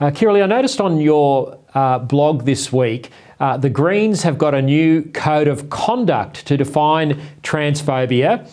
Kirralie, I noticed on your blog this week, the Greens have got a new code of conduct to define transphobia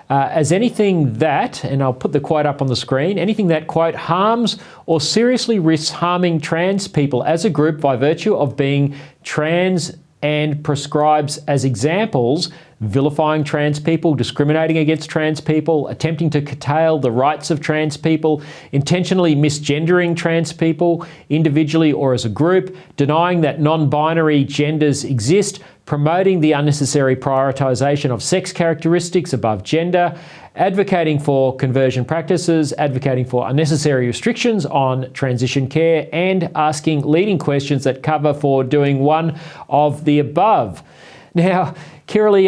as anything that, and I'll put the quote up on the screen, anything that, quote, harms or seriously risks harming trans people as a group by virtue of being trans and prescribes as examples vilifying trans people, discriminating against trans people, attempting to curtail the rights of trans people, intentionally misgendering trans people individually or as a group, denying that non-binary genders exist, promoting the unnecessary prioritisation of sex characteristics above gender, advocating for conversion practices, advocating for unnecessary restrictions on transition care, and asking leading questions that cover for doing one of the above. Now, Kirralie,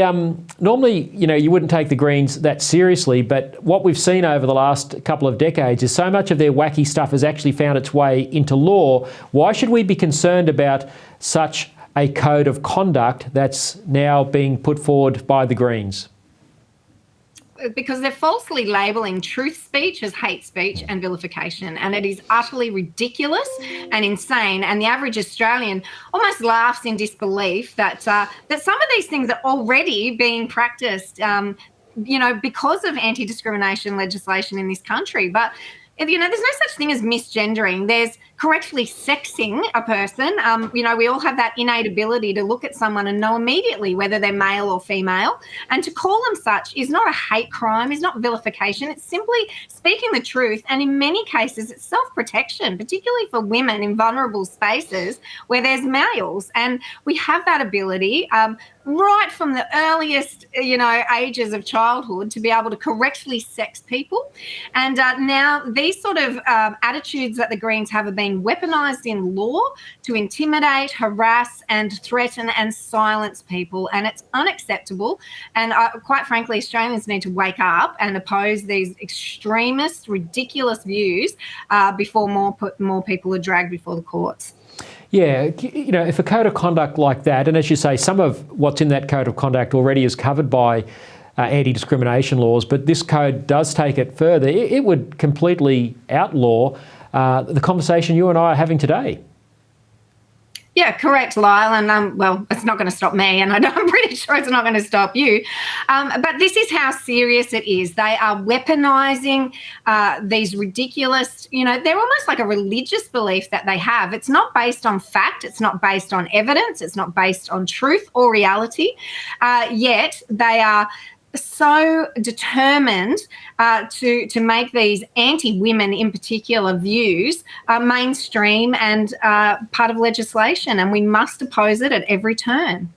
normally, you wouldn't take the Greens that seriously, but what we've seen over the last couple of decades is so much of their wacky stuff has actually found its way into law. Why should we be concerned about such a code of conduct that's now being put forward by the Greens? Because they're falsely labelling truth speech as hate speech and vilification, and it is utterly ridiculous and insane. And the average Australian almost laughs in disbelief that some of these things are already being practiced, because of anti-discrimination legislation in this country. But there's no such thing as misgendering. There's correctly sexing a person. We all have that innate ability to look at someone and know immediately whether they're male or female. And to call them such is not a hate crime, is not vilification. It's simply speaking the truth. And in many cases, it's self-protection, particularly for women in vulnerable spaces where there's males. And we have that ability right from the earliest, ages of childhood to be able to correctly sex people. And now these sort of attitudes that the Greens have been weaponised in law to intimidate, harass and threaten and silence people, and it's unacceptable. And quite frankly, Australians need to wake up and oppose these extremist, ridiculous views before more people are dragged before the courts. Yeah, if a code of conduct like that, and as you say, some of what's in that code of conduct already is covered by anti-discrimination laws, but this code does take it further. It would completely outlaw the conversation you and I are having today. Yeah, correct, Lyle. And, it's not going to stop me, and I'm pretty sure it's not going to stop you. But this is how serious it is. They are weaponising these ridiculous, they're almost like a religious belief that they have. It's not based on fact. It's not based on evidence. It's not based on truth or reality. Yet they are so determined to make these anti-women in particular views mainstream and part of legislation, and we must oppose it at every turn.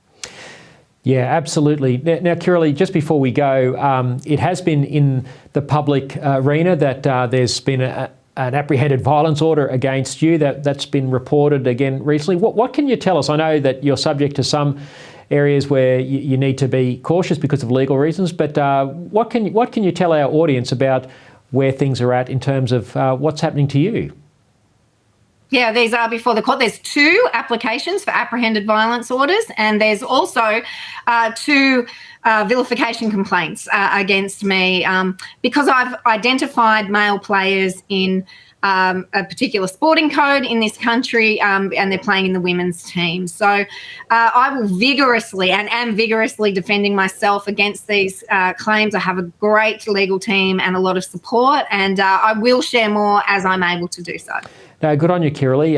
Yeah, absolutely. Now, Kirralie, just before we go, it has been in the public arena that there's been an apprehended violence order against you that's been reported again recently. What can you tell us? I know that you're subject to some areas where you need to be cautious because of legal reasons, but what can you tell our audience about where things are at in terms of what's happening to you? Yeah, these are before the court. There's 2 applications for apprehended violence orders, and there's also 2 vilification complaints against me because I've identified male players in a particular sporting code in this country, and they're playing in the women's team. So I will vigorously and am vigorously defending myself against these claims. I have a great legal team and a lot of support, and I will share more as I'm able to do so. No, good on you, Kirralie.